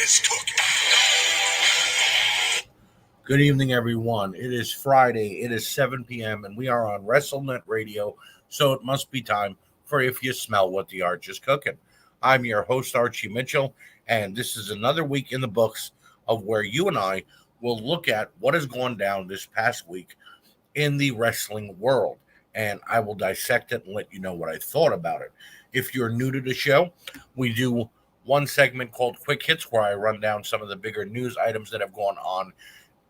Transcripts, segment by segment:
is cooking. Good evening, everyone. It is Friday. It is 7 p.m., and we are on WrestleNet Radio, so it must be time for If You Smell What the Arch is Cooking. I'm your host, Archie Mitchell, and this is another week in the books of where you and I will look at what has gone down this past week in the wrestling world, and I will dissect it and let you know what I thought about it. If you're new to the show, we do one segment called Quick Hits where I run down some of the bigger news items that have gone on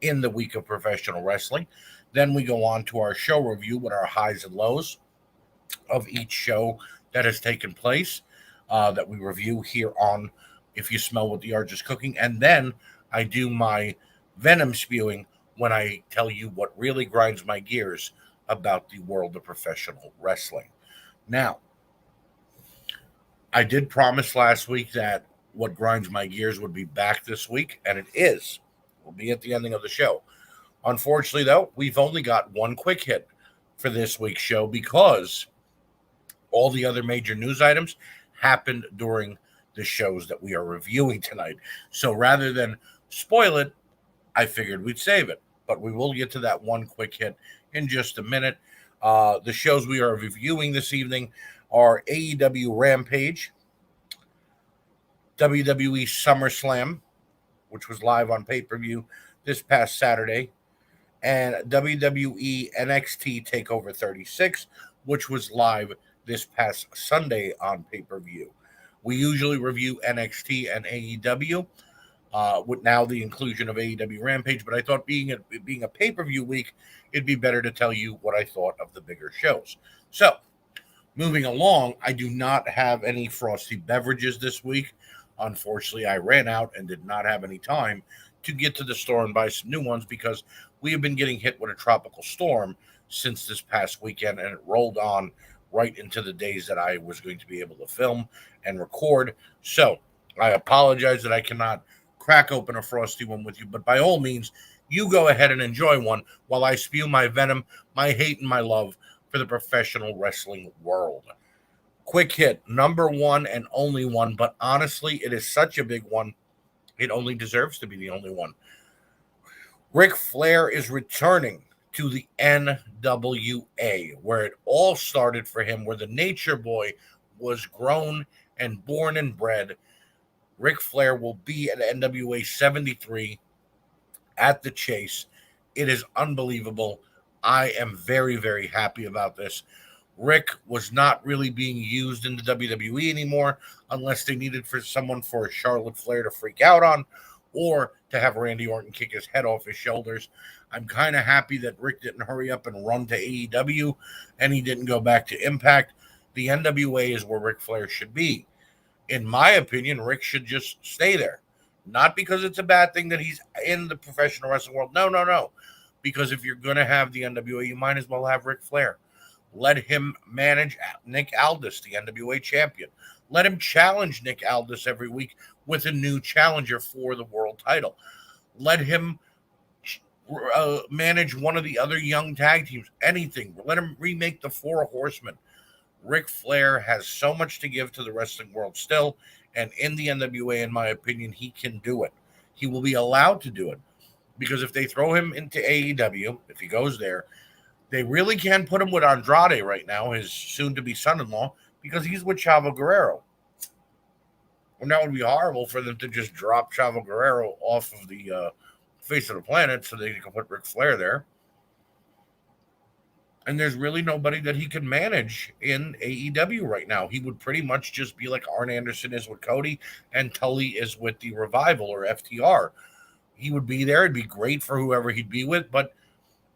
in the week of professional wrestling. Then we go on to our show review with our highs and lows of each show that has taken place that we review here on If You Smell What the Arch is Cooking. And then I do my venom spewing when I tell you what really grinds my gears about the world of professional wrestling. Now, I did promise last week that what grinds my gears would be back this week, and it is. Will be at the ending of the show. Unfortunately, though, we've only got one quick hit for this week's show because all the other major news items happened during the shows that we are reviewing tonight. So rather than spoil it, I figured we'd save it. But we will get to that one quick hit in just a minute. The shows we are reviewing this evening are AEW Rampage, WWE SummerSlam, which was live on pay-per-view this past Saturday, and WWE NXT TakeOver 36, which was live this past Sunday on pay-per-view. We usually review NXT and AEW, with now the inclusion of AEW Rampage, but I thought being a pay-per-view week, it'd be better to tell you what I thought of the bigger shows. So, moving along, I do not have any frosty beverages this week. Unfortunately, I ran out and did not have any time to get to the store and buy some new ones because we have been getting hit with a tropical storm since this past weekend, and it rolled on right into the days that I was going to be able to film and record. So I apologize that I cannot crack open a frosty one with you, but by all means, you go ahead and enjoy one while I spew my venom, my hate, and my love for the professional wrestling world. Quick hit, number one and only one, but honestly, it is such a big one, it only deserves to be the only one. Ric Flair is returning to the NWA, where it all started for him, where the Nature Boy was grown and born and bred. Ric Flair will be at NWA 73 at the Chase. It is unbelievable. I am very, very happy about this. Rick was not really being used in the WWE anymore unless they needed for someone for Charlotte Flair to freak out on or to have Randy Orton kick his head off his shoulders. I'm kind of happy that Rick didn't hurry up and run to AEW and he didn't go back to Impact. The NWA is where Ric Flair should be. In my opinion, Rick should just stay there. Not because it's a bad thing that he's in the professional wrestling world. No. Because if you're going to have the NWA, you might as well have Ric Flair. Let him manage Nick Aldis, the NWA champion. Let him challenge Nick Aldis every week with a new challenger for the world title. Let him manage one of the other young tag teams. Anything. Let him remake the Four Horsemen. Ric Flair has so much to give to the wrestling world still, and in the NWA, in my opinion, he can do it. He will be allowed to do it. Because if they throw him into AEW, if he goes there, they really can't put him with Andrade right now, his soon-to-be son-in-law, because he's with Chavo Guerrero. And that would be horrible for them to just drop Chavo Guerrero off of the face of the planet so they can put Ric Flair there. And there's really nobody that he can manage in AEW right now. He would pretty much just be like Arn Anderson is with Cody and Tully is with the Revival or FTR. He would be there. It'd be great for whoever he'd be with, but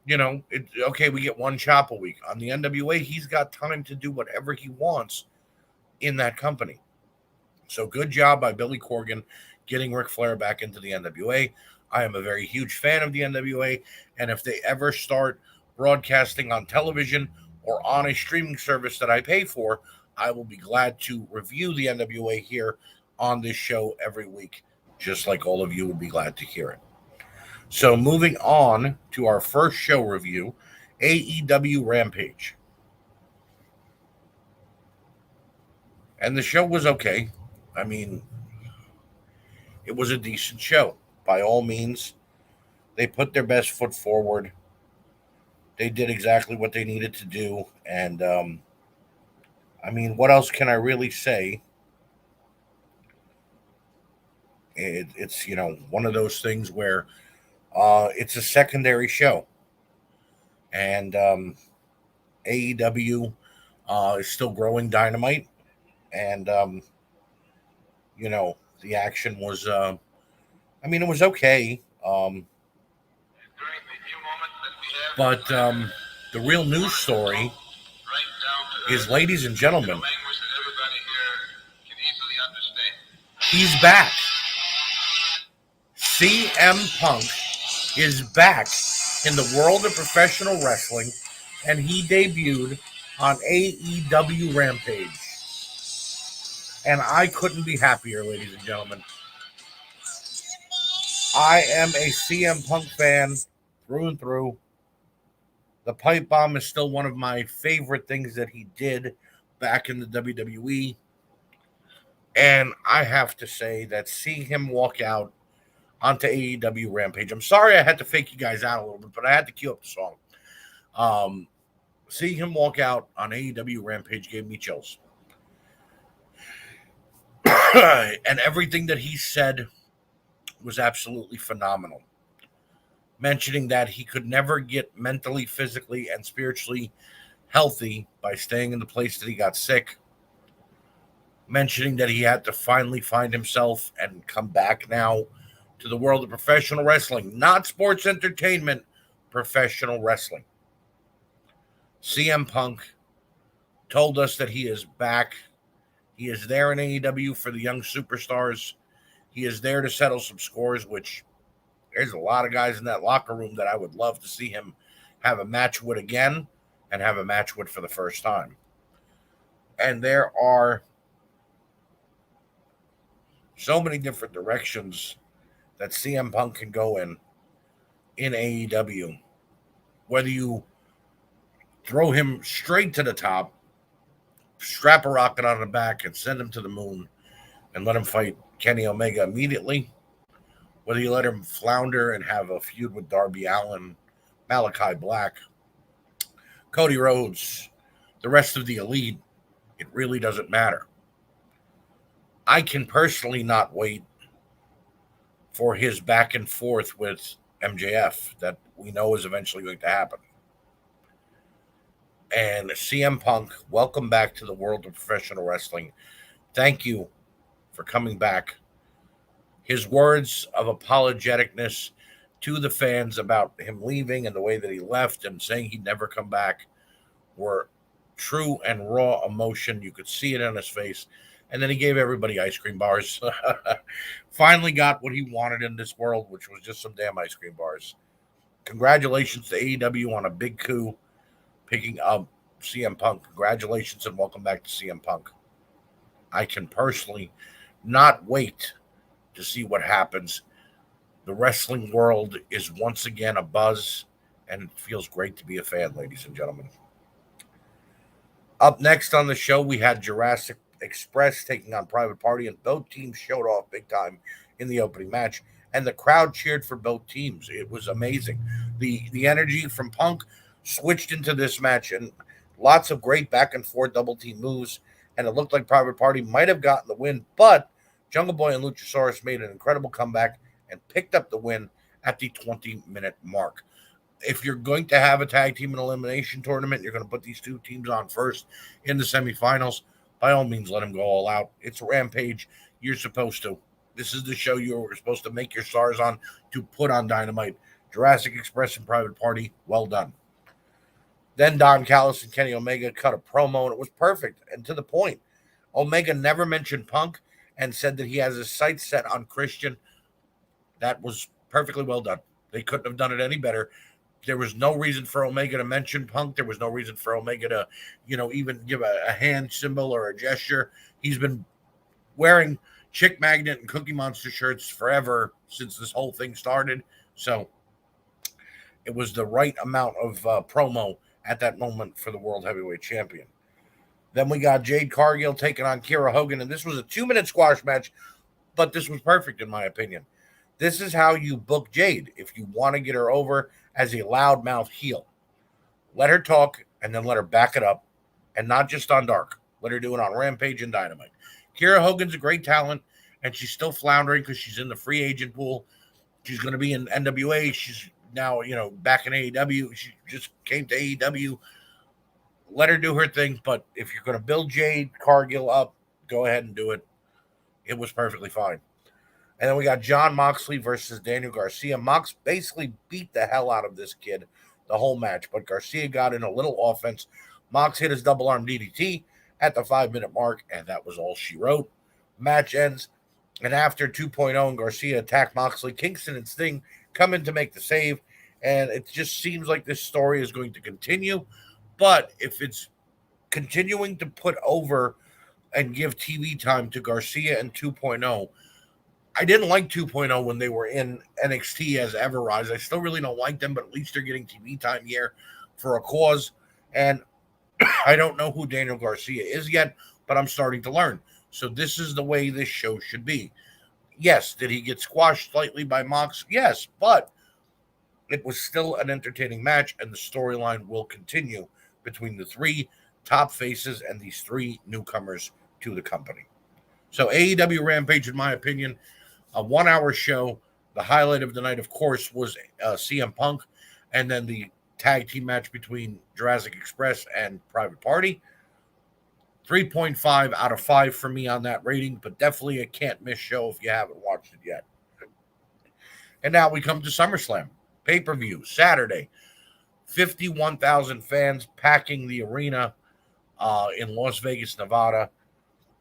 okay, we get one chop a week. On the NWA, he's got time to do whatever he wants in that company. So good job by Billy Corgan getting Ric Flair back into the NWA. I am a very huge fan of the NWA, and if they ever start broadcasting on television or on a streaming service that I pay for, I will be glad to review the NWA here on this show every week, just like all of you would be glad to hear it. So moving on to our first show review, AEW Rampage. And the show was okay. I mean, It was a decent show. By all means, they put their best foot forward. They did exactly what they needed to do. And, I mean, what else can I really say? It's, one of those things where it's a secondary show. And AEW is still growing Dynamite. And, the action was, I mean, it was okay. But the real news story is, ladies and gentlemen, he's back. CM Punk is back in the world of professional wrestling, and he debuted on AEW Rampage. And I couldn't be happier, ladies and gentlemen. I am a CM Punk fan through and through. The pipe bomb is still one of my favorite things that he did back in the WWE. And I have to say that seeing him walk out onto AEW Rampage, I'm sorry I had to fake you guys out a little bit, but I had to cue up the song. Seeing him walk out on AEW Rampage gave me chills. And everything that he said was absolutely phenomenal. Mentioning that he could never get mentally, physically, and spiritually healthy by staying in the place that he got sick. Mentioning that he had to finally find himself and come back now to the world of professional wrestling, not sports entertainment, professional wrestling. CM Punk told us that he is back. He is there in AEW for the young superstars. He is there to settle some scores, which there's a lot of guys in that locker room that I would love to see him have a match with again and have a match with for the first time. And there are so many different directions that CM Punk can go in AEW. Whether you throw him straight to the top, strap a rocket on the back, and send him to the moon, and let him fight Kenny Omega immediately, whether you let him flounder and have a feud with Darby Allin, Malachi Black, Cody Rhodes, the rest of the elite, it really doesn't matter. I can personally not wait for his back and forth with MJF that we know is eventually going to happen. And CM Punk, welcome back to the world of professional wrestling. Thank you for coming back. His words of apologeticness to the fans about him leaving and the way that he left and saying he'd never come back were true and raw emotion. You could see it on his face. And then he gave everybody ice cream bars. Finally got what he wanted in this world, which was just some damn ice cream bars. Congratulations to AEW on a big coup, picking up CM Punk. Congratulations and welcome back to CM Punk. I can personally not wait to see what happens. The wrestling world is once again a buzz, and it feels great to be a fan, ladies and gentlemen. Up next on the show, we had Jurassic Express taking on Private Party, and both teams showed off big time in the opening match, and the crowd cheered for both teams. It was amazing. The energy from Punk switched into this match, and lots of great back and forth double team moves, and it looked like Private Party might have gotten the win, but Jungle Boy and Luchasaurus made an incredible comeback and picked up the win at the 20-minute mark. If you're going to have a tag team and elimination tournament, you're going to put these two teams on first in the semifinals. By all means, let them go all out. It's Rampage. You're supposed to. This is the show you're supposed to make your stars on to put on Dynamite. Jurassic Express and Private Party, well done. Then Don Callis and Kenny Omega cut a promo, and it was perfect and to the point. Omega never mentioned Punk and said that he has his sights set on Christian. That was perfectly well done. They couldn't have done it any better. There was no reason for Omega to mention Punk. There was no reason for Omega to, even give a hand symbol or a gesture. He's been wearing Chick Magnet and Cookie Monster shirts forever since this whole thing started. So it was the right amount of promo at that moment for the World Heavyweight Champion. Then we got Jade Cargill taking on Kiera Hogan, and this was a 2-minute squash match. but this was perfect in my opinion. This is how you book Jade if you want to get her over as a loudmouth heel. Let her talk and then let her back it up, and not just on Dark. Let her do it on Rampage and Dynamite. Kiera Hogan's a great talent, and she's still floundering because she's in the free agent pool. She's going to be in NWA. She's now, back in AEW. She just came to AEW. Let her do her thing. But if you're going to build Jade Cargill up, go ahead and do it. It was perfectly fine. And then we got Jon Moxley versus Daniel Garcia. Mox basically beat the hell out of this kid the whole match, but Garcia got in a little offense. Mox hit his double arm DDT at the 5-minute mark, and that was all she wrote. Match ends, and after 2.0 and Garcia attack Moxley, Kingston and Sting come in to make the save, and it just seems like this story is going to continue. But if it's continuing to put over and give TV time to Garcia and 2.0, I didn't like 2.0 when they were in NXT as Everrise. I still really don't like them, but at least they're getting TV time here for a cause. And I don't know who Daniel Garcia is yet, but I'm starting to learn. So this is the way this show should be. Yes, did he get squashed slightly by Mox? Yes, but it was still an entertaining match, and the storyline will continue between the three top faces and these three newcomers to the company. So AEW Rampage, in my opinion, a 1-hour show. The highlight of the night, of course, was CM Punk, and then the tag team match between Jurassic Express and Private Party. 3.5 out of 5 for me on that rating, but definitely a can't miss show if you haven't watched it yet. And now we come to SummerSlam. Pay-per-view, Saturday. 51,000 fans packing the arena in Las Vegas, Nevada.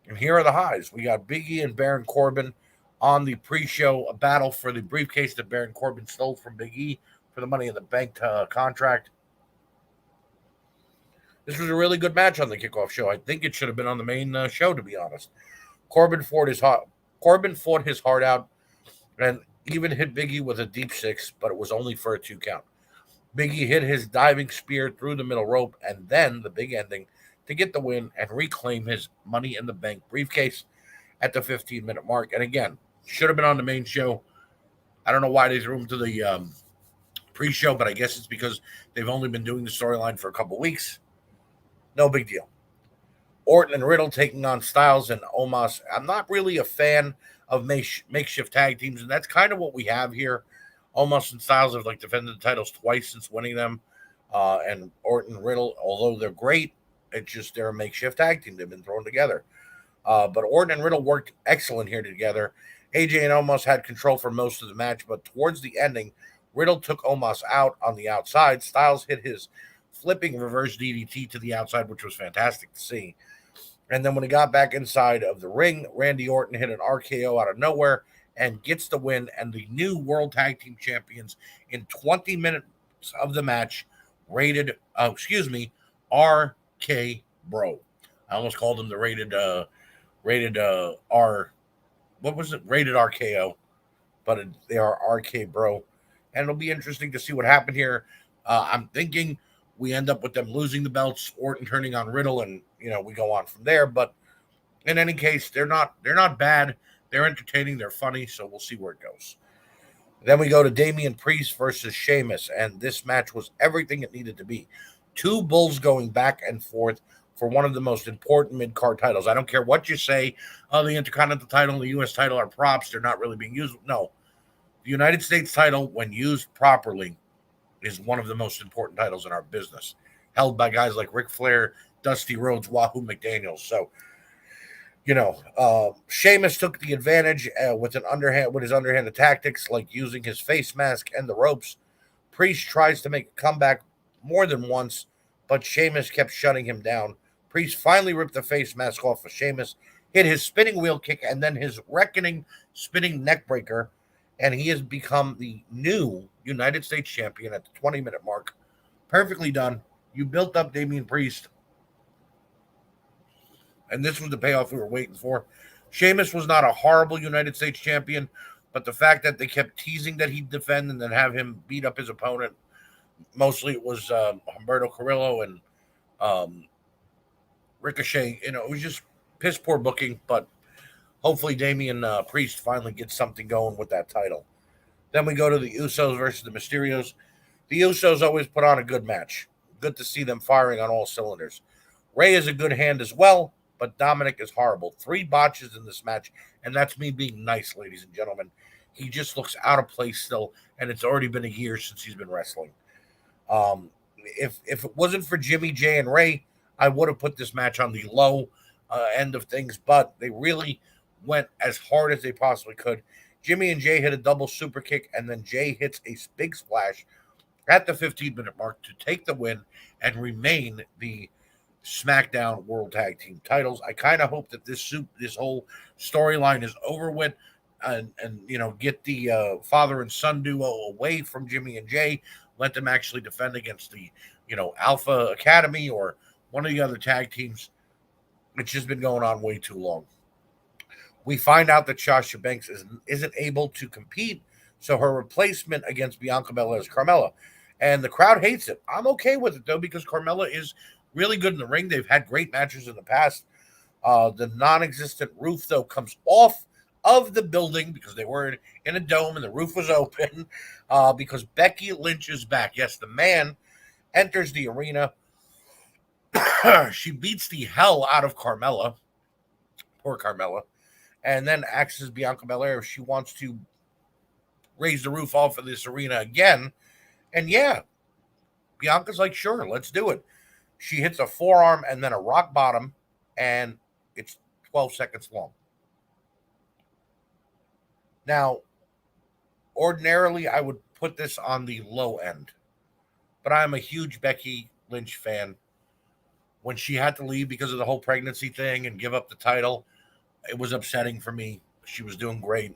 And here are the highs. We got Big E and Baron Corbin on the pre-show, a battle for the briefcase that Baron Corbin stole from Big E for the Money in the Bank contract. This was a really good match on the kickoff show. I think it should have been on the main show, to be honest. Corbin fought his heart out and even hit Big E with a deep six, but it was only for a 2 count. Big E hit his diving spear through the middle rope, and then the big ending to get the win and reclaim his Money in the Bank briefcase at the 15-minute mark. And again, should have been on the main show. I don't know why they threw him to the pre-show, but I guess it's because they've only been doing the storyline for a couple weeks. No big deal. Orton and Riddle taking on Styles and Omos. I'm not really a fan of makeshift tag teams, and that's kind of what we have here. Omos and Styles have defended the titles twice since winning them. And Orton and Riddle, although they're great, it's just they're a makeshift tag team. They've been thrown together. But Orton and Riddle worked excellent here together. AJ and Omos had control for most of the match, but towards the ending, Riddle took Omos out on the outside. Styles hit his flipping reverse DDT to the outside, which was fantastic to see. And then when he got back inside of the ring, Randy Orton hit an RKO out of nowhere and gets the win, and the new World Tag Team Champions in 20 minutes of the match, RK Bro. I almost called him the rated R. What was it? Rated RKO, but they are RK Bro, and it'll be interesting to see what happened here. I'm thinking we end up with them losing the belts, Orton turning on Riddle, and we go on from there. But in any case, they're not bad. They're entertaining. They're funny. So we'll see where it goes. Then we go to Damian Priest versus Sheamus, and this match was everything it needed to be. Two bulls going back and forth for one of the most important mid-card titles. I don't care what you say. Oh, the Intercontinental title and the U.S. title are props. They're not really being used. No. The United States title, when used properly, is one of the most important titles in our business, held by guys like Ric Flair, Dusty Rhodes, Wahoo McDaniels. So, Sheamus took the advantage with his underhanded tactics, like using his face mask and the ropes. Priest tries to make a comeback more than once, but Sheamus kept shutting him down. Priest finally ripped the face mask off of Sheamus, hit his spinning wheel kick, and then his reckoning spinning neck breaker, and he has become the new United States champion at the 20-minute mark. Perfectly done. You built up Damian Priest, and this was the payoff we were waiting for. Sheamus was not a horrible United States champion, but the fact that they kept teasing that he'd defend and then have him beat up his opponent, mostly it was Humberto Carrillo and Ricochet. It was just piss poor booking, but Hopefully, Damian Priest finally gets something going with that title. Then we go to the Usos versus the Mysterios. The Usos always put on a good match. Good to see them firing on all cylinders. Ray is a good hand as well, but Dominic is horrible. 3 botches in this match, and that's me being nice, ladies and gentlemen. He just looks out of place still, and it's already been a year since he's been wrestling. If it wasn't for Jimmy J and Ray, I would have put this match on the low end of things, but they really went as hard as they possibly could. Jimmy and Jay hit a double super kick, and then Jay hits a big splash at the 15-minute mark to take the win and remain the SmackDown World Tag Team titles. I kind of hope that this whole storyline is over with, and get the father and son duo away from Jimmy and Jay. Let them actually defend against the Alpha Academy or one of the other tag teams. It's just been going on way too long. We find out that Sasha Banks isn't able to compete, so her replacement against Bianca Belair is Carmella. And the crowd hates it. I'm okay with it, though, because Carmella is really good in the ring. They've had great matches in the past. The non-existent roof, though, comes off of the building because they were in a dome and the roof was open because Becky Lynch is back. Yes, the man enters the arena. She beats the hell out of Carmella. Poor Carmella. And then asks Bianca Belair if she wants to raise the roof off of this arena again. And yeah, Bianca's like, sure, let's do it. She hits a forearm and then a rock bottom, and it's 12 seconds long. Now, ordinarily, I would put this on the low end, but I'm a huge Becky Lynch fan. When she had to leave because of the whole pregnancy thing and give up the title, it was upsetting for me. She was doing great.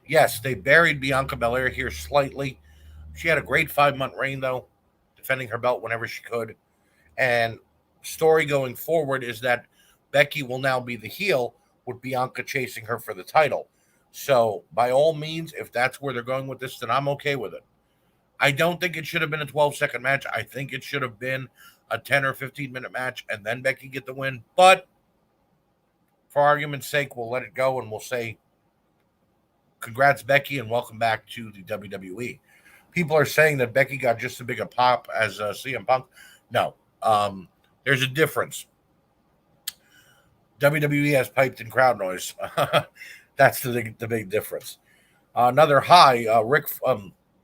Yes, they buried Bianca Belair here slightly. She had a great 5-month reign, though, defending her belt whenever she could. And story going forward is that Becky will now be the heel with Bianca chasing her for the title. So, by all means, if that's where they're going with this, then I'm okay with it. I don't think it should have been a 12-second match. I think it should have been a 10 or 15-minute match and then Becky get the win. But for argument's sake, we'll let it go and we'll say, congrats, Becky, and welcome back to the WWE. People are saying that Becky got just as big a pop as CM Punk. No, there's a difference. WWE has piped in crowd noise. That's the big difference. Another high,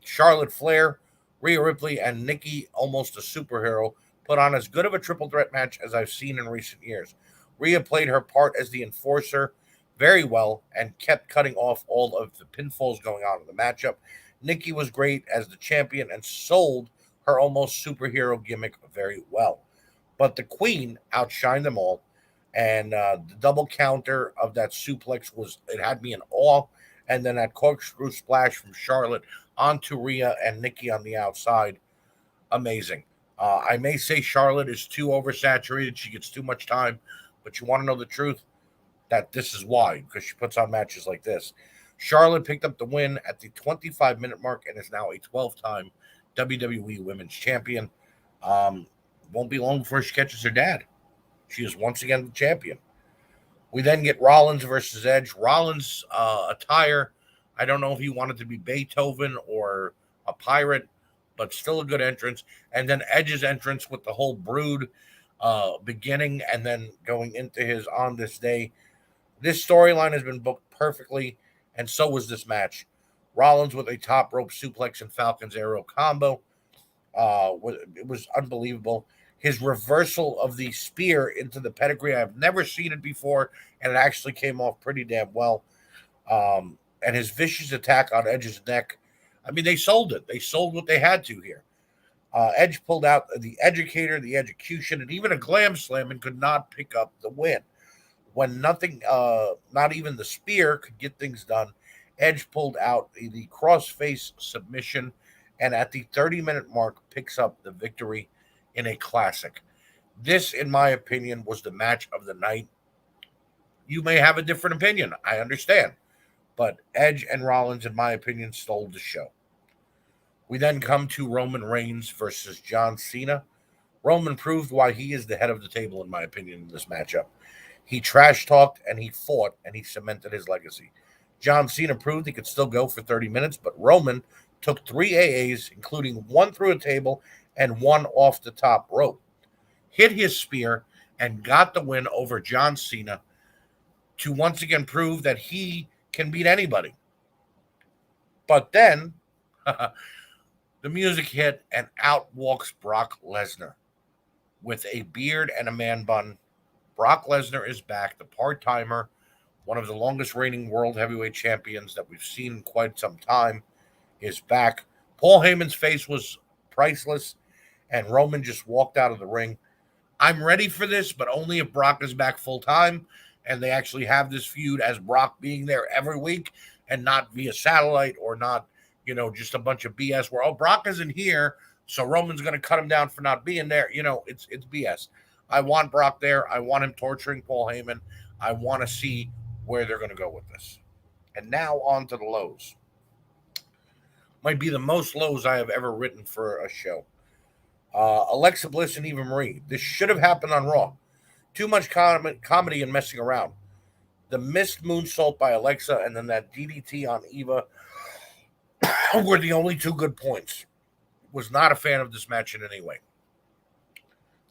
Charlotte Flair, Rhea Ripley, and Nikki, almost a superhero, put on as good of a triple threat match as I've seen in recent years. Rhea played her part as the enforcer very well and kept cutting off all of the pinfalls going on in the matchup. Nikki was great as the champion and sold her almost superhero gimmick very well. But the Queen outshined them all, and the double counter of that suplex it had me in awe. And then that corkscrew splash from Charlotte onto Rhea and Nikki on the outside, amazing. I may say Charlotte is too oversaturated. She gets too much time. But you want to know the truth? That this is why, because she puts on matches like this. Charlotte picked up the win at the 25-minute mark and is now a 12-time WWE Women's Champion. Won't be long before she catches her dad. She is once again the champion. We then get Rollins versus Edge. Rollins' attire, I don't know if he wanted to be Beethoven or a pirate, but still a good entrance. And then Edge's entrance with the whole Brood beginning and then going into his On This Day. This storyline has been booked perfectly, and so was this match. Rollins with a top rope suplex and Falcon's Arrow combo. It was unbelievable. His reversal of the spear into the pedigree, I've never seen it before, and it actually came off pretty damn well. And his vicious attack on Edge's neck, I mean, they sold it. They sold what they had to here. Edge pulled out the educator, the execution, and even a glam slam and could not pick up the win. When nothing, not even the spear could get things done, Edge pulled out the crossface submission and at the 30-minute mark picks up the victory in a classic. This, in my opinion, was the match of the night. You may have a different opinion. I understand. But Edge and Rollins, in my opinion, stole the show. We then come to Roman Reigns versus John Cena. Roman proved why he is the head of the table, in my opinion, in this matchup. He trash talked and he fought and he cemented his legacy. John Cena proved he could still go for 30 minutes, but Roman took 3 AAs, including one through a table and one off the top rope, hit his spear, and got the win over John Cena to once again prove that he can beat anybody. But then the music hit, and out walks Brock Lesnar with a beard and a man bun. Brock Lesnar is back, the part timer, one of the longest reigning world heavyweight champions that we've seen in quite some time, is back. Paul Heyman's face was priceless, and Roman just walked out of the ring. I'm ready for this, but only if Brock is back full time and they actually have this feud as Brock being there every week and not via satellite or not, just a bunch of BS where, oh, Brock isn't here, so Roman's going to cut him down for not being there. It's BS. I want Brock there. I want him torturing Paul Heyman. I want to see where they're going to go with this. And now on to the lows. Might be the most lows I have ever written for a show. Alexa Bliss and Eva Marie. This should have happened on Raw. Too much comedy and messing around. The missed moonsault by Alexa and then that DDT on Eva were the only two good points. Was not a fan of this match in any way.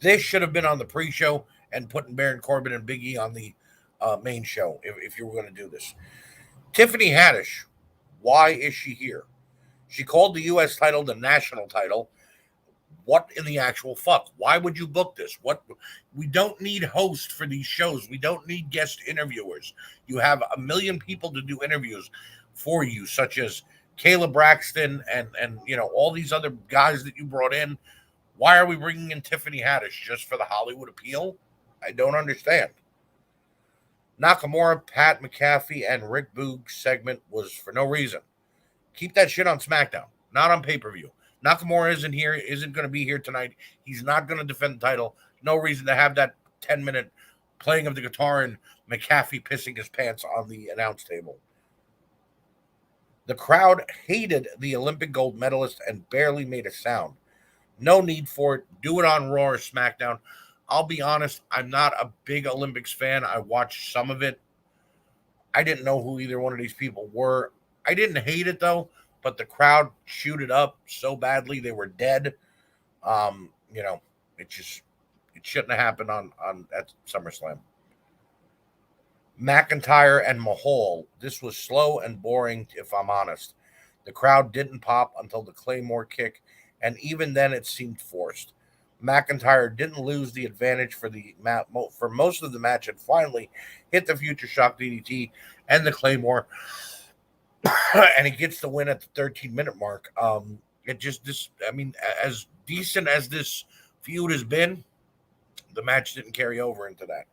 This should have been on the pre-show and putting Baron Corbin and Big E on the main show if you were going to do this. Tiffany Haddish. Why is she here? She called the U.S. title the national title. What in the actual fuck? Why would you book this? We don't need hosts for these shows. We don't need guest interviewers. You have a million people to do interviews for you, such as Kayla Braxton and all these other guys that you brought in. Why are we bringing in Tiffany Haddish just for the Hollywood appeal? I don't understand. Nakamura, Pat McAfee, and Rick Boog segment was for no reason. Keep that shit on SmackDown, not on pay-per-view. Nakamura isn't going to be here tonight. He's not going to defend the title. No reason to have that 10-minute playing of the guitar and McAfee pissing his pants on the announce table. The crowd hated the Olympic gold medalist and barely made a sound. No need for it. Do it on Raw or SmackDown. I'll be honest, I'm not a big Olympics fan. I watched some of it. I didn't know who either one of these people were. I didn't hate it, though, but the crowd chewed it up so badly they were dead. It shouldn't have happened at SummerSlam. McIntyre and Mahal. This was slow and boring, if I'm honest. The crowd didn't pop until the Claymore kick, and even then it seemed forced. McIntyre didn't lose the advantage for most of the match and finally hit the Future Shock DDT and the Claymore, and he gets the win at the 13-minute mark. As decent as this feud has been, the match didn't carry over into that.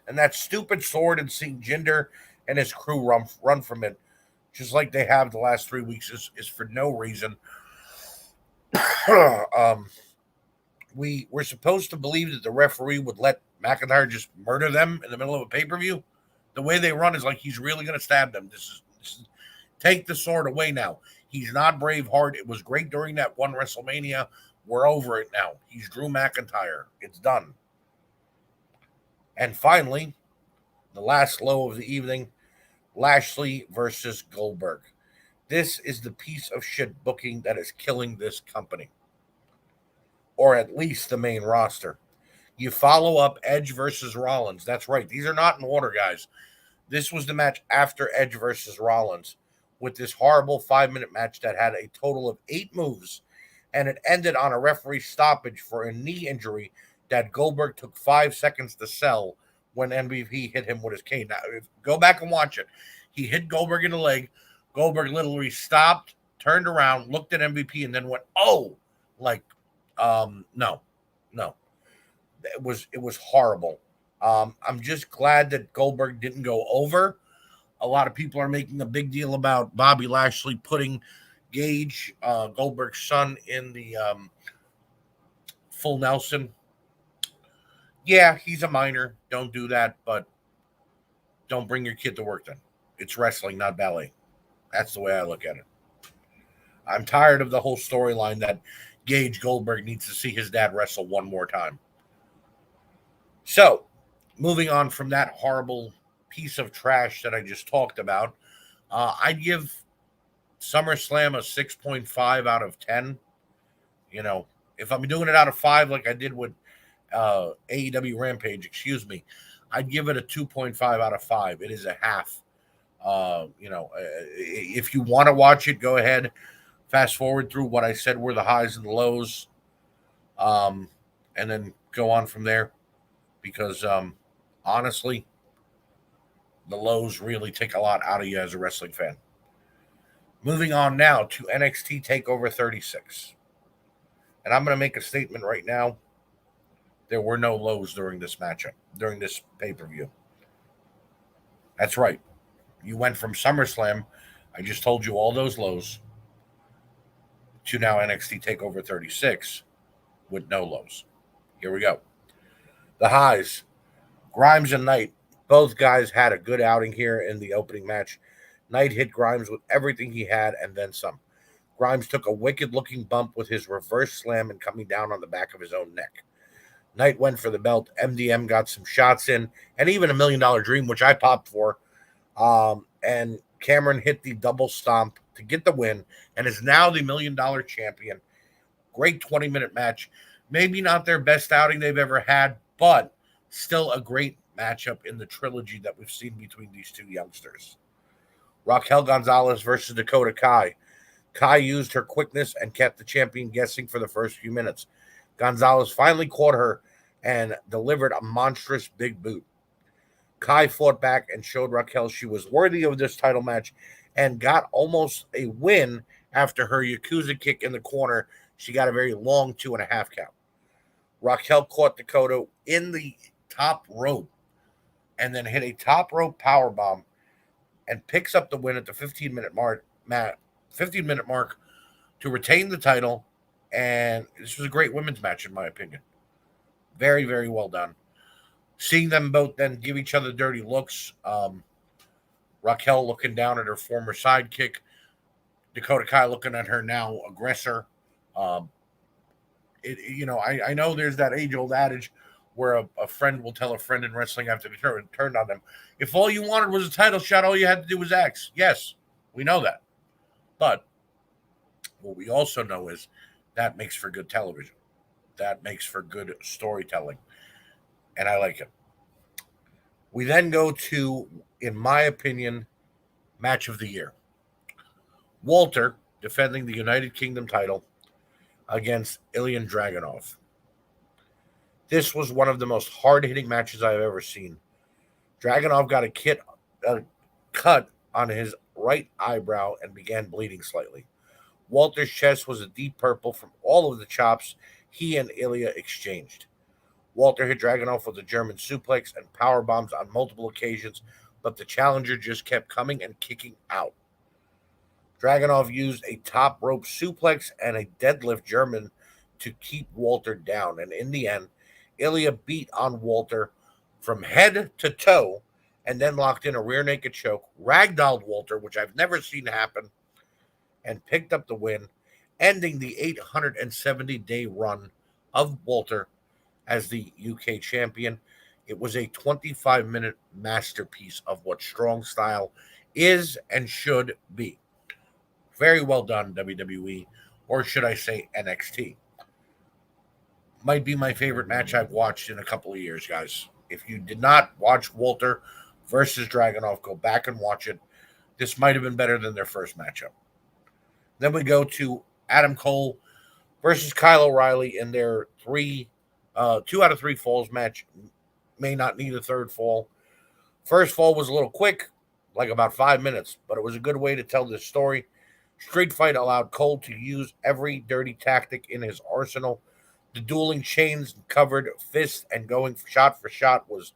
And that stupid sword and seeing Jinder and his crew run from it, just like they have the last 3 weeks, is for no reason. We're supposed to believe that the referee would let McIntyre just murder them in the middle of a pay-per-view. The way they run is like he's really going to stab them. This is take the sword away now. He's not Braveheart. It was great during that one WrestleMania. We're over it now. He's Drew McIntyre. It's done. And finally, the last low of the evening, Lashley versus Goldberg. This is the piece of shit booking that is killing this company. Or at least the main roster. You follow up Edge versus Rollins. That's right. These are not in order, guys. This was the match after Edge versus Rollins with this horrible 5-minute match that had a total of 8 moves, and it ended on a referee stoppage for a knee injury that Goldberg took 5 seconds to sell when MVP hit him with his cane. Now, go back and watch it. He hit Goldberg in the leg. Goldberg literally stopped, turned around, looked at MVP, and then went, oh, no. It was horrible. I'm just glad that Goldberg didn't go over. A lot of people are making a big deal about Bobby Lashley putting Gage, Goldberg's son, in the full Nelson. Yeah, he's a minor. Don't do that, but don't bring your kid to work then. It's wrestling, not ballet. That's the way I look at it. I'm tired of the whole storyline that Gage Goldberg needs to see his dad wrestle one more time. So, moving on from that horrible piece of trash that I just talked about, I'd give SummerSlam a 6.5 out of 10. You know, if I'm doing it out of 5 like I did with AEW Rampage, I'd give it a 2.5 out of 5. It is a half. If you want to watch it, go ahead. Fast forward through what I said were the highs and the lows, um, and then go on from there. Because honestly, the lows really take a lot out of you as a wrestling fan. Moving on now to NXT Takeover 36. And I'm going to make a statement right now. There were no lows during this matchup, during this pay per view. That's right. You went from SummerSlam, I just told you all those lows, to now NXT Takeover 36 with no lows. Here we go. The highs. Grimes and Knight. Both guys had a good outing here in the opening match. Knight hit Grimes with everything he had and then some. Grimes took a wicked looking bump with his reverse slam and coming down on the back of his own neck. Knight went for the belt. MDM got some shots in, and even a $1 Million Dream, which I popped for. And Cameron hit the double stomp to get the win and is now the $1 Million champion. Great 20-minute match. Maybe not their best outing they've ever had, but still a great matchup in the trilogy that we've seen between these two youngsters. Raquel Gonzalez versus Dakota Kai. Kai used her quickness and kept the champion guessing for the first few minutes. Gonzalez finally caught her and delivered a monstrous big boot. Kai fought back and showed Raquel she was worthy of this title match and got almost a win after her Yakuza kick in the corner. She got a very long 2.5 count. Raquel caught Dakota in the top rope and then hit a top rope power bomb and picks up the win at the 15-minute mark to retain the title. And this was a great women's match, in my opinion. Very, very well done. Seeing them both then give each other dirty looks. Raquel looking down at her former sidekick. Dakota Kai looking at her now aggressor. I know there's that age-old adage where a friend will tell a friend in wrestling after they turned on them, if all you wanted was a title shot, all you had to do was X. Yes, we know that. But what we also know is that makes for good television. That makes for good storytelling. And I like it. We then go to, in my opinion, match of the year. Walter defending the United Kingdom title against Ilya Dragunov. This was one of the most hard-hitting matches I've ever seen. Dragunov got a cut on his right eyebrow and began bleeding slightly. Walter's chest was a deep purple from all of the chops he and Ilya exchanged. Walter hit Dragunov with a German suplex and power bombs on multiple occasions, but the challenger just kept coming and kicking out. Dragunov used a top rope suplex and a deadlift German to keep Walter down, and in the end, Ilya beat on Walter from head to toe and then locked in a rear naked choke, ragdolled Walter, which I've never seen happen, and picked up the win, ending the 870-day run of Walter as the UK champion. It was a 25-minute masterpiece of what strong style is and should be. Very well done, WWE, or should I say NXT. Might be my favorite match I've watched in a couple of years, guys. If you did not watch Walter versus Dragunov, go back and watch it. This might have been better than their first matchup. Then we go to Adam Cole versus Kyle O'Reilly in their 2 out of 3 falls match. May not need a third fall. First fall was a little quick, like about 5 minutes, but it was a good way to tell this story. Street Fight allowed Cole to use every dirty tactic in his arsenal. The dueling chains, covered fists, and going shot for shot was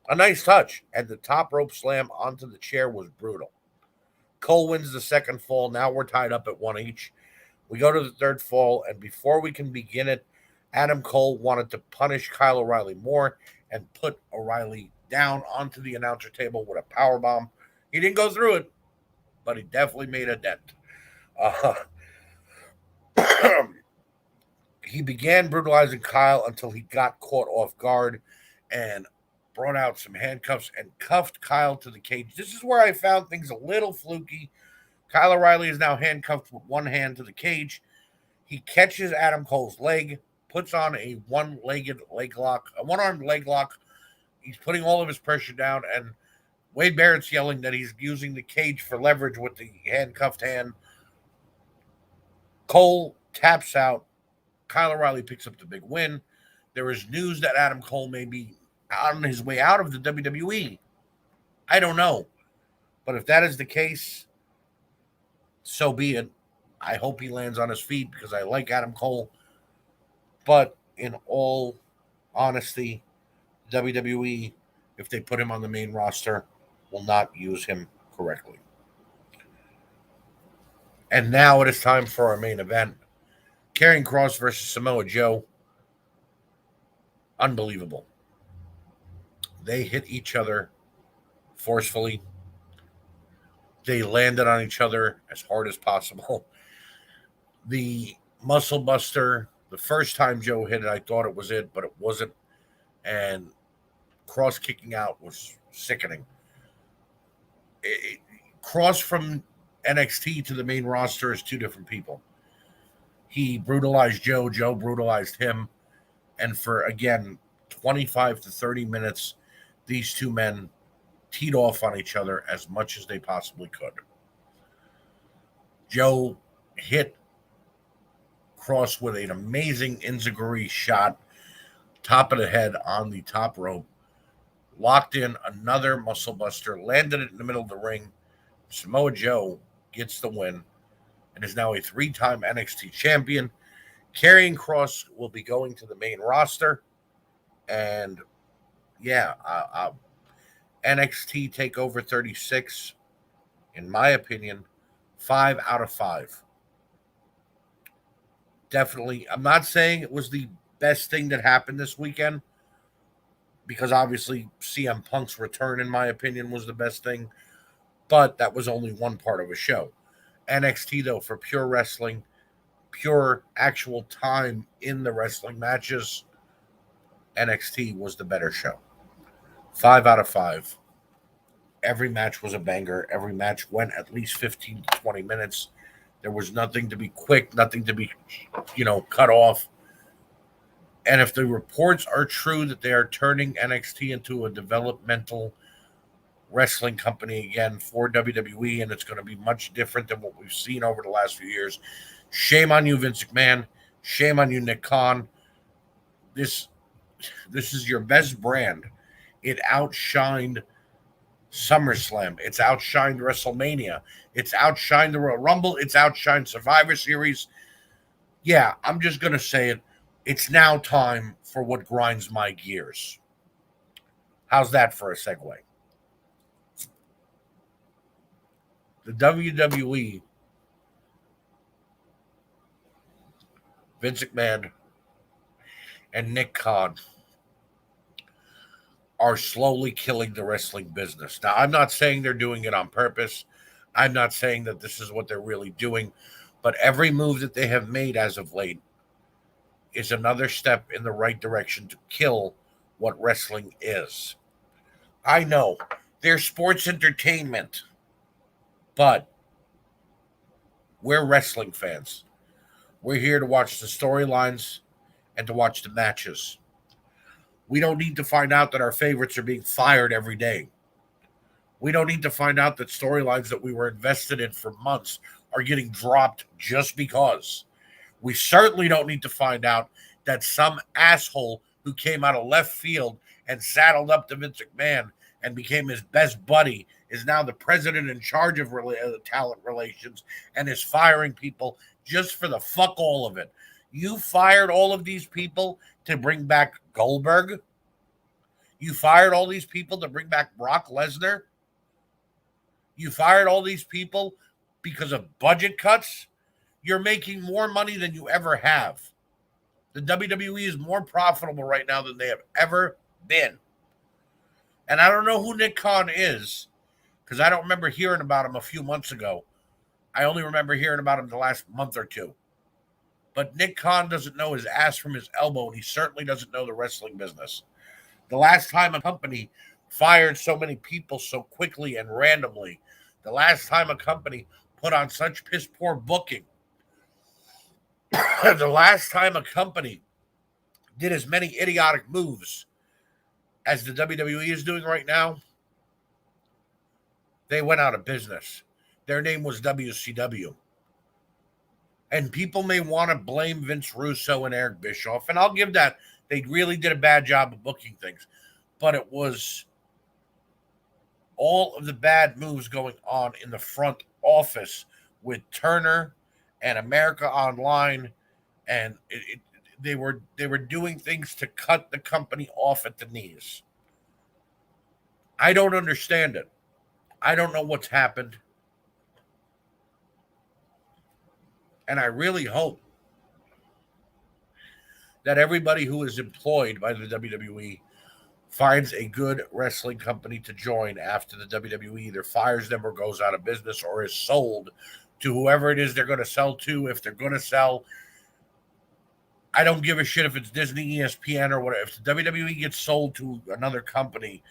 a nice touch, and the top rope slam onto the chair was brutal. Cole wins the second fall. Now we're tied up at 1 each. We go to the third fall, and before we can begin it, Adam Cole wanted to punish Kyle O'Reilly more and put O'Reilly down onto the announcer table with a power bomb. He didn't go through it, but he definitely made a dent. He began brutalizing Kyle until he got caught off guard, and brought out some handcuffs and cuffed Kyle to the cage. This is where I found things a little fluky. Kyle O'Reilly is now handcuffed with one hand to the cage. He catches Adam Cole's leg, puts on a one-legged leg lock, a one-armed leg lock. He's putting all of his pressure down, and Wade Barrett's yelling that he's using the cage for leverage with the handcuffed hand. Cole taps out. Kyle O'Reilly picks up the big win. There is news that Adam Cole may be on his way out of the WWE. I don't know. But if that is the case, so be it. I hope he lands on his feet because I like Adam Cole. But in all honesty, WWE, if they put him on the main roster, will not use him correctly. And now it is time for our main event. Karrion Kross versus Samoa Joe. Unbelievable. They hit each other forcefully. They landed on each other as hard as possible. The muscle buster, the first time Joe hit it, I thought it was it, but it wasn't. And Kross kicking out was sickening. Kross from NXT to the main roster is two different people. He brutalized Joe. Joe brutalized him. And for, again, 25 to 30 minutes, these two men teed off on each other as much as they possibly could. Joe hit Kross with an amazing enziguri shot, top of the head on the top rope, locked in another muscle buster, landed it in the middle of the ring. Samoa Joe gets the win and is now a 3-time NXT champion. Karrion Kross will be going to the main roster. And yeah, NXT TakeOver 36, in my opinion, 5 out of 5. Definitely. I'm not saying it was the best thing that happened this weekend, because obviously CM Punk's return, in my opinion, was the best thing. But that was only one part of a show. NXT, though, for pure wrestling, pure actual time in the wrestling matches, NXT was the better show. 5 out of 5. Every match was a banger. Every match went at least 15 to 20 minutes. There was nothing to be quick, nothing to be, cut off. And if the reports are true that they are turning NXT into a developmental wrestling company again for WWE, and it's going to be much different than what we've seen over the last few years, shame on you, Vince McMahon. Shame on you, Nick Khan. This is your best brand. It outshined SummerSlam. It's outshined WrestleMania. It's outshined the Royal Rumble. It's outshined Survivor Series. Yeah, I'm just going to say it. It's now time for what grinds my gears. How's that for a segue? The WWE, Vince McMahon, and Nick Khan are slowly killing the wrestling business. Now, I'm not saying they're doing it on purpose. I'm not saying that this is what they're really doing. But every move that they have made as of late is another step in the right direction to kill what wrestling is. I know, they're sports entertainment, but we're wrestling fans. We're here to watch the storylines and to watch the matches. We don't need to find out that our favorites are being fired every day. We don't need to find out that storylines that we were invested in for months are getting dropped just because. We certainly don't need to find out that some asshole who came out of left field and saddled up to Vince McMahon and became his best buddy is now the president in charge of talent relations and is firing people just for the fuck all of it. You fired all of these people to bring back Goldberg. You fired all these people to bring back Brock Lesnar. You fired all these people because of budget cuts. You're making more money than you ever have. The WWE is more profitable right now than they have ever been. And I don't know who Nick Khan is, because I don't remember hearing about him a few months ago. I only remember hearing about him the last month or two. But Nick Khan doesn't know his ass from his elbow, and he certainly doesn't know the wrestling business. The last time a company fired so many people so quickly and randomly, the last time a company put on such piss poor booking, the last time a company did as many idiotic moves as the WWE is doing right now, they went out of business. Their name was WCW. And people may want to blame Vince Russo and Eric Bischoff, and I'll give that. They really did a bad job of booking things. But it was all of the bad moves going on in the front office with Turner and America Online, and they were doing things to cut the company off at the knees. I don't understand it. I don't know what's happened. And I really hope that everybody who is employed by the WWE finds a good wrestling company to join after the WWE either fires them or goes out of business or is sold to whoever it is they're going to sell to. If they're going to sell, I don't give a shit if it's Disney, ESPN, or whatever. If the WWE gets sold to another company,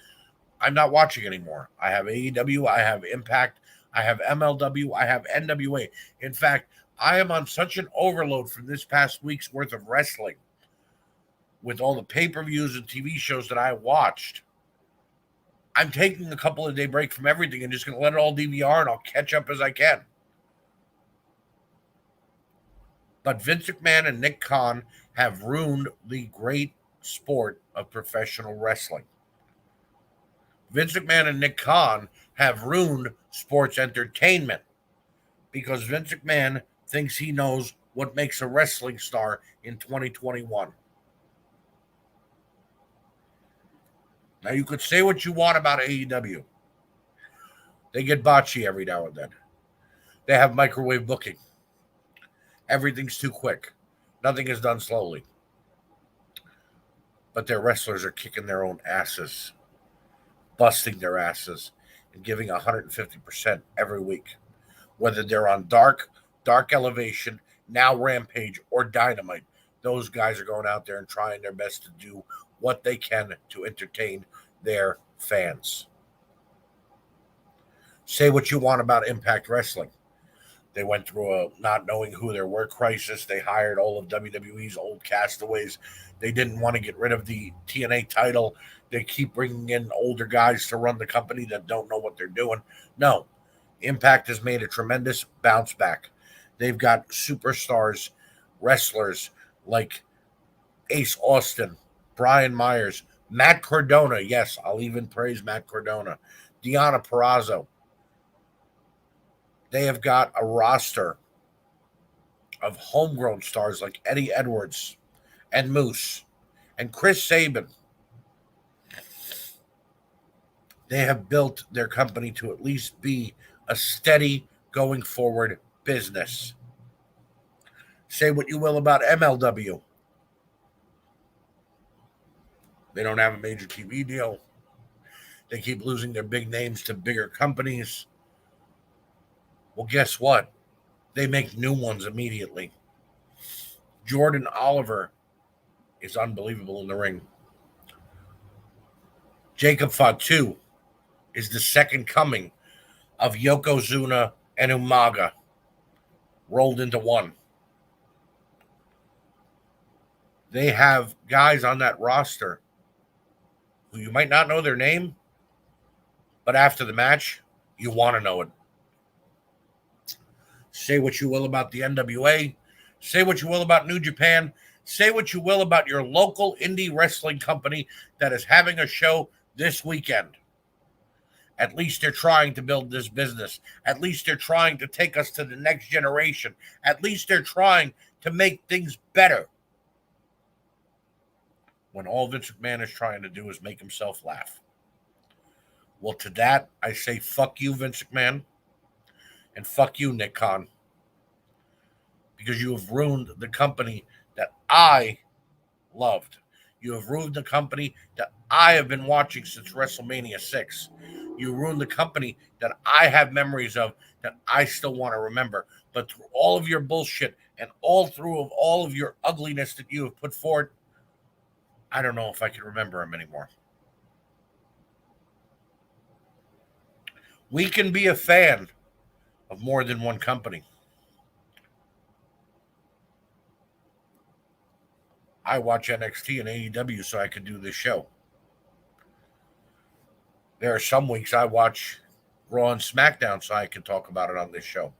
I'm not watching anymore. I have AEW, I have Impact, I have MLW, I have NWA. In fact, I am on such an overload from this past week's worth of wrestling with all the pay-per-views and TV shows that I watched. I'm taking a couple of day break from everything and just going to let it all DVR and I'll catch up as I can. But Vince McMahon and Nick Khan have ruined the great sport of professional wrestling. Vince McMahon and Nick Khan have ruined sports entertainment because Vince McMahon thinks he knows what makes a wrestling star in 2021. Now, you could say what you want about AEW. They get botchy every now and then. They have microwave booking. Everything's too quick. Nothing is done slowly. But their wrestlers are kicking their own asses, busting their asses, and giving 150% every week. Whether they're on Dark Elevation, now Rampage, or Dynamite, those guys are going out there and trying their best to do what they can to entertain their fans. Say what you want about Impact Wrestling. They went through a not knowing who there were crisis. They hired all of WWE's old castaways. They didn't want to get rid of the TNA title. They keep bringing in older guys to run the company that don't know what they're doing. No, Impact has made a tremendous bounce back. They've got superstars, wrestlers like Ace Austin, Brian Myers, Matt Cardona. Yes, I'll even praise Matt Cardona. Deonna Purrazzo. They have got a roster of homegrown stars like Eddie Edwards and Moose and Chris Sabin. They have built their company to at least be a steady going forward business. Say what you will about MLW. They don't have a major TV deal. They keep losing their big names to bigger companies. Well, guess what? They make new ones immediately. Jordan Oliver is unbelievable in the ring. Jacob Fatu is the second coming of Yokozuna and Umaga rolled into one. They have guys on that roster who you might not know their name, but after the match, you want to know it. Say what you will about the NWA. Say what you will about New Japan. Say what you will about your local indie wrestling company that is having a show this weekend. At least they're trying to build this business. At least they're trying to take us to the next generation. At least they're trying to make things better. When all Vince McMahon is trying to do is make himself laugh. Well, to that, I say fuck you, Vince McMahon. And fuck you, Nick Khan. Because you have ruined the company that I loved. You have ruined the company that I have been watching since WrestleMania 6. You ruined the company that I have memories of that I still want to remember. But through all of your bullshit and all of your ugliness that you have put forward, I don't know if I can remember them anymore. We can be a fan of more than one company. I watch NXT and AEW so I can do this show. There are some weeks I watch Raw and SmackDown so I can talk about it on this show.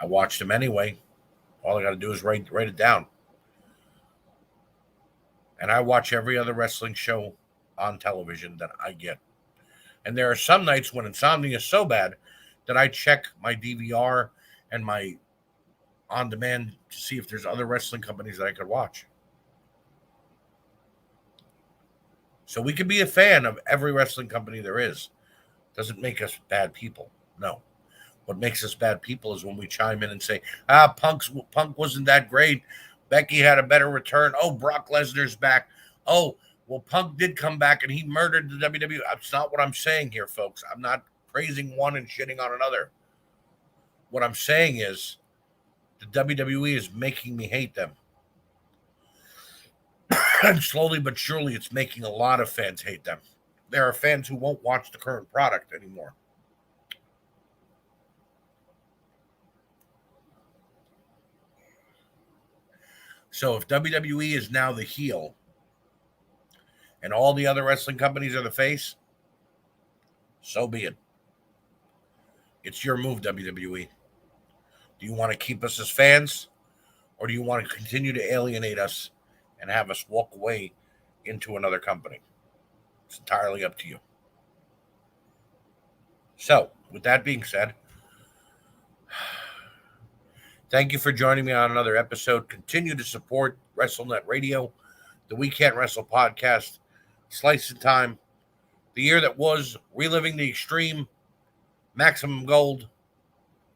I watch them anyway. All I got to do is write it down. And I watch every other wrestling show on television that I get. And there are some nights when insomnia is so bad that I check my DVR and my on demand to see if there's other wrestling companies that I could watch. So we can be a fan of every wrestling company there is. Doesn't make us bad people. No. What makes us bad people is when we chime in and say, Punk wasn't that great. Becky had a better return. Oh, Brock Lesnar's back. Oh, well, Punk did come back and he murdered the WWE. That's not what I'm saying here, folks. I'm not praising one and shitting on another. What I'm saying is the WWE is making me hate them. And slowly but surely, it's making a lot of fans hate them. There are fans who won't watch the current product anymore. So if WWE is now the heel and all the other wrestling companies are the face, so be it. It's your move, WWE. Do you want to keep us as fans, or do you want to continue to alienate us and have us walk away into another company? It's entirely up to you. So, with that being said, thank you for joining me on another episode. Continue to support WrestleNet Radio, the We Can't Wrestle podcast, Slice in Time, the year that was, Reliving the Extreme, Maximum Gold,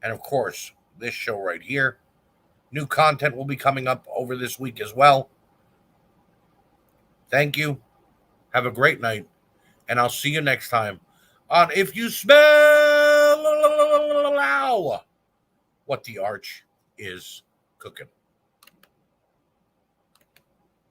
and of course, this show right here. New content will be coming up over this week as well. Thank you. Have a great night, and I'll see you next time on If You Smell What the Arch Is Cooking.